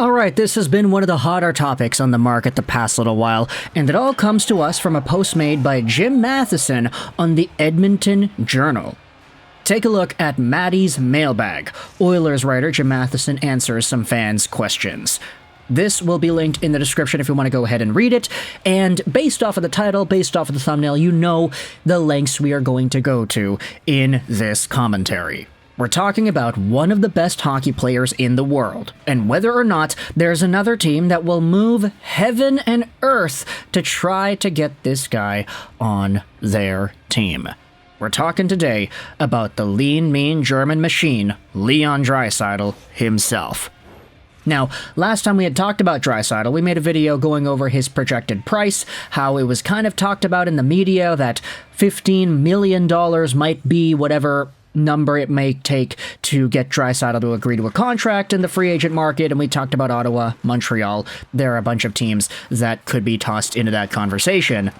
Alright, this has been one of the hotter topics on the market the past little while, and it all comes to us from a post made by Jim Matheson on the Edmonton Journal. Take a look at Maddie's mailbag. Oilers writer Jim Matheson answers some fans' questions. This will be linked in the description if you want to go ahead and read it, and based off of the title, based off of the thumbnail, you know the lengths we are going to go to in this commentary. We're talking about one of the best hockey players in the world, and whether or not there's another team that will move heaven and earth to try to get this guy on their team. We're talking today about the lean, mean German machine, Leon Draisaitl himself. Now, last time we had talked about Draisaitl, we made a video going over his projected price, how it was kind of talked about in the media that $15 million might be whatever number it may take to get Draisaitl to agree to a contract in the free agent market, and we talked about Ottawa, Montreal. There are a bunch of teams that could be tossed into that conversation.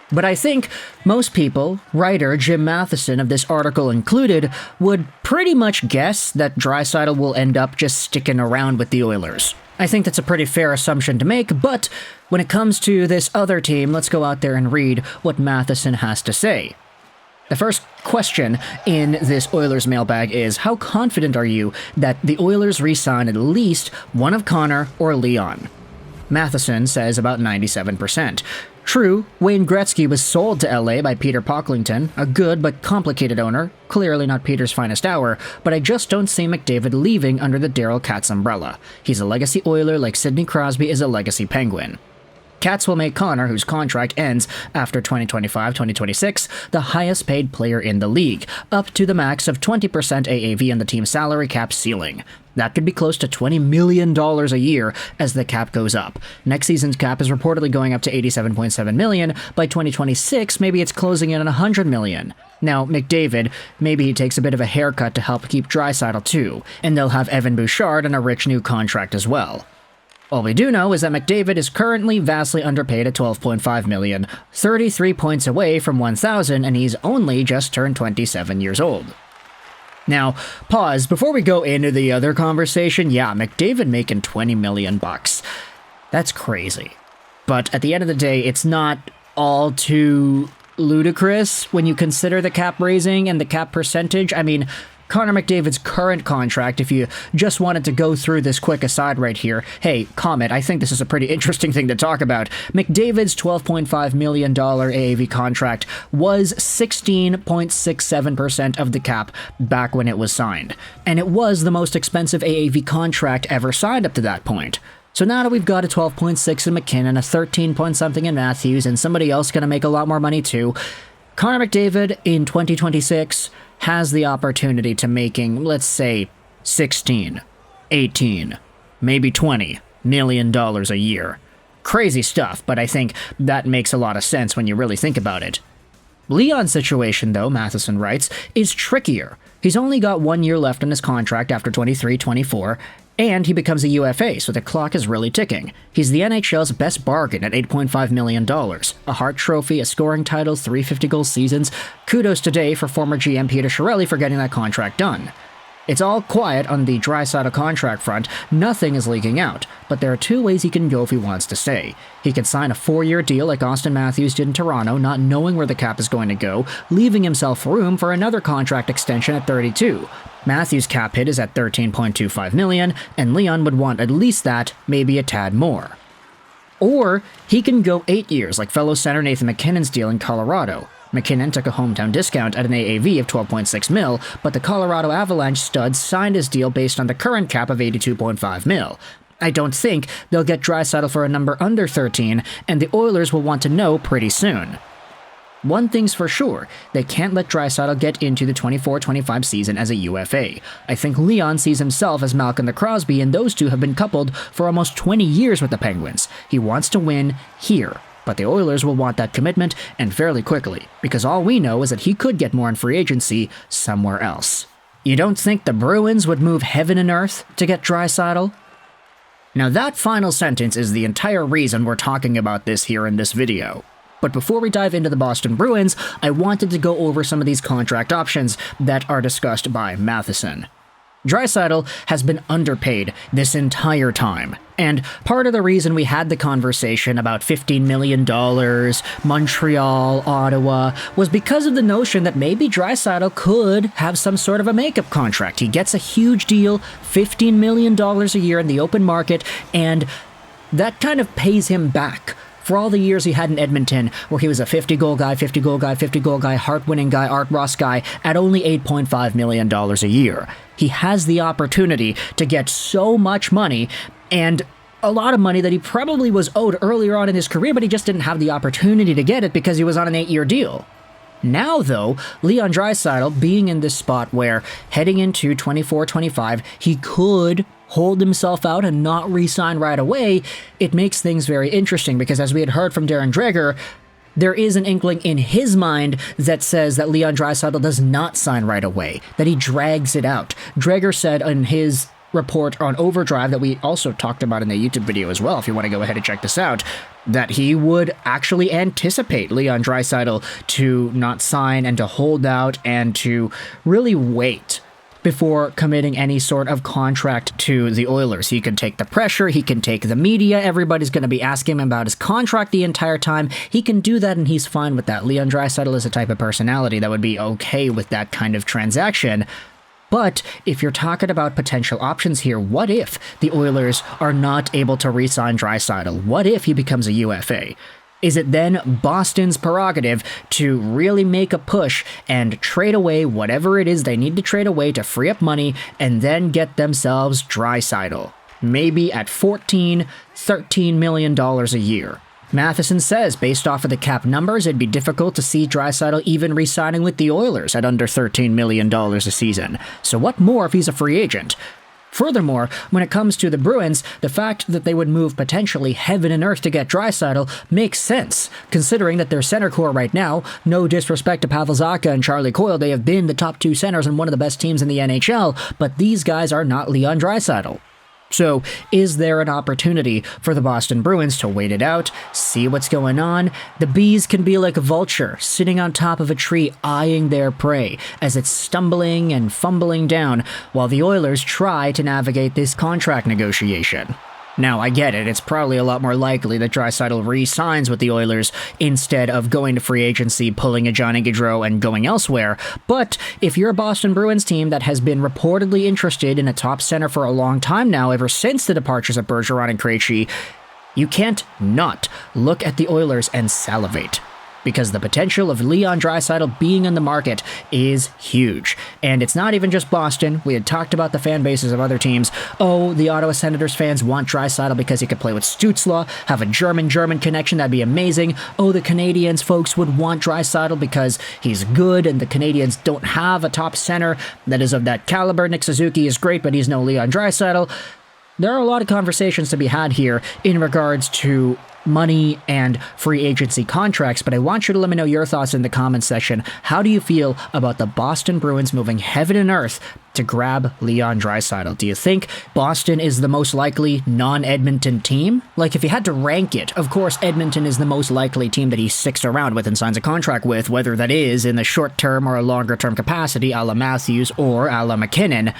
But I think most people, writer Jim Matheson of this article included, would pretty much guess that Draisaitl will end up just sticking around with the Oilers. I think that's a pretty fair assumption to make, but when it comes to this other team, let's go out there and read what Matheson has to say. The first question in this Oilers mailbag is, how confident are you that the Oilers re-sign at least one of Connor or Leon? Matheson says about 97%. True, Wayne Gretzky was sold to LA by Peter Pocklington, a good but complicated owner, clearly not Peter's finest hour, but I just don't see McDavid leaving under the Daryl Katz umbrella. He's a legacy Oiler like Sidney Crosby is a legacy Penguin. Katz will make Connor, whose contract ends after 2025-2026, the highest paid player in the league, up to the max of 20% AAV on the team's salary cap ceiling. That could be close to $20 million a year as the cap goes up. Next season's cap is reportedly going up to $87.7 million. By 2026, maybe it's closing in on $100 million. Now, McDavid, maybe he takes a bit of a haircut to help keep Draisaitl too, and they'll have Evan Bouchard on a rich new contract as well. All we do know is that McDavid is currently vastly underpaid at $12.5 million, 33 points away from 1,000, and he's only just turned 27 years old. Now, pause, before we go into the other conversation, yeah, McDavid making $20 million. That's crazy. But at the end of the day, it's not all too ludicrous when you consider the cap raising and the cap percentage. I mean, Connor McDavid's current contract, if you just wanted to go through this quick aside right here, hey, comment, I think this is a pretty interesting thing to talk about. McDavid's $12.5 million AAV contract was 16.67% of the cap back when it was signed, and it was the most expensive AAV contract ever signed up to that point. So now that we've got a 12.6 in McKinnon, a 13 point something in Matthews, and somebody else going to make a lot more money too, Connor McDavid in 2026 has the opportunity to making, let's say, 16, 18, maybe $20 million a year. Crazy stuff, but I think that makes a lot of sense when you really think about it. Leon's situation, though, Matheson writes, is trickier. He's only got 1 year left on his contract after 23-24, and he becomes a UFA, so the clock is really ticking. He's the NHL's best bargain at $8.5 million. A Hart Trophy, a scoring title, 350-goal seasons. Kudos today for former GM Peter Chiarelli for getting that contract done. It's all quiet on the Draisaitl contract front, nothing is leaking out, but there are two ways he can go if he wants to stay. He can sign a 4-year deal like Austin Matthews did in Toronto, not knowing where the cap is going to go, leaving himself room for another contract extension at 32. Matthews' cap hit is at $13.25 million, and Leon would want at least that, maybe a tad more. Or he can go 8 years like fellow center Nathan McKinnon's deal in Colorado. McKinnon took a hometown discount at an AAV of $12.6 mil, but the Colorado Avalanche stud signed his deal based on the current cap of $82.5 mil. I don't think they'll get Draisaitl for a number under 13, and the Oilers will want to know pretty soon. One thing's for sure, they can't let Draisaitl get into the 24-25 season as a UFA. I think Leon sees himself as Malkin the Crosby, and those two have been coupled for almost 20 years with the Penguins. He wants to win here. But the Oilers will want that commitment, and fairly quickly, because all we know is that he could get more in free agency somewhere else. You don't think the Bruins would move heaven and earth to get Draisaitl? Now that final sentence is the entire reason we're talking about this here in this video. But before we dive into the Boston Bruins, I wanted to go over some of these contract options that are discussed by Matheson. Draisaitl has been underpaid this entire time. And part of the reason we had the conversation about $15 million, Montreal, Ottawa, was because of the notion that maybe Draisaitl could have some sort of a makeup contract. He gets a huge deal, $15 million a year in the open market, and that kind of pays him back for all the years he had in Edmonton, where he was a 50-goal guy, 50-goal guy, 50-goal guy, Hart-winning guy, Art Ross guy, at only $8.5 million a year. He has the opportunity to get so much money, and a lot of money that he probably was owed earlier on in his career, but he just didn't have the opportunity to get it because he was on an 8-year deal. Now, though, Leon Draisaitl being in this spot where, heading into 24-25, he could hold himself out and not re-sign right away, it makes things very interesting because, as we had heard from Darren Dreger, there is an inkling in his mind that says that Leon Draisaitl does not sign right away, that he drags it out. Dreger said in his report on Overdrive, that we also talked about in the YouTube video as well, if you want to go ahead and check this out, that he would actually anticipate Leon Draisaitl to not sign and to hold out and to really wait before committing any sort of contract to the Oilers. He can take the pressure, he can take the media, everybody's going to be asking him about his contract the entire time. He can do that and he's fine with that. Leon Draisaitl is a type of personality that would be okay with that kind of transaction. But if you're talking about potential options here, what if the Oilers are not able to re-sign Draisaitl? What if he becomes a UFA? Is it then Boston's prerogative to really make a push and trade away whatever it is they need to trade away to free up money and then get themselves Draisaitl? Maybe at $14, $13 million a year. Matheson says, based off of the cap numbers, it'd be difficult to see Draisaitl even re-signing with the Oilers at under $13 million a season. So what more if he's a free agent? Furthermore, when it comes to the Bruins, the fact that they would move potentially heaven and earth to get Draisaitl makes sense, considering that their center core right now, no disrespect to Pavel Zacha and Charlie Coyle, they have been the top two centers and one of the best teams in the NHL, but these guys are not Leon Draisaitl. So, is there an opportunity for the Boston Bruins to wait it out, see what's going on? The bees can be like a vulture, sitting on top of a tree eyeing their prey as it's stumbling and fumbling down, while the Oilers try to navigate this contract negotiation. Now, I get it, it's probably a lot more likely that Draisaitl re-signs with the Oilers instead of going to free agency, pulling a Johnny Gaudreau, and going elsewhere, but if you're a Boston Bruins team that has been reportedly interested in a top center for a long time now, ever since the departures of Bergeron and Krejci, you can't not look at the Oilers and salivate. Because the potential of Leon Draisaitl being on the market is huge. And it's not even just Boston. We had talked about the fan bases of other teams. Oh, the Ottawa Senators fans want Draisaitl because he could play with Stützle, have a German connection, that'd be amazing. Oh, the Canadiens folks would want Draisaitl because he's good and the Canadiens don't have a top center that is of that caliber. Nick Suzuki is great, but he's no Leon Draisaitl. There are a lot of conversations to be had here in regards to money and free agency contracts, but I want you to let me know your thoughts in the comments section. How do you feel about the Boston Bruins moving heaven and earth to grab Leon Draisaitl? Do you think Boston is the most likely non-Edmonton team? Like, if you had to rank it, of course Edmonton is the most likely team that he sticks around with and signs a contract with, whether that is in the short-term or a longer-term capacity, a la Matthews or a la McKinnon.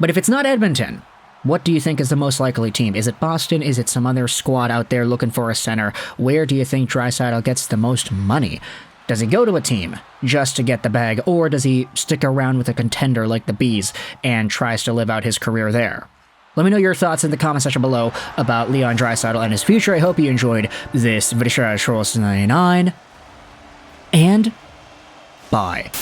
But if it's not Edmonton, what do you think is the most likely team? Is it Boston? Is it some other squad out there looking for a center? Where do you think Draisaitl gets the most money? Does he go to a team just to get the bag, or does he stick around with a contender like the Bees and tries to live out his career there? Let me know your thoughts in the comment section below about Leon Draisaitl and his future. I hope you enjoyed this video. 99, and bye.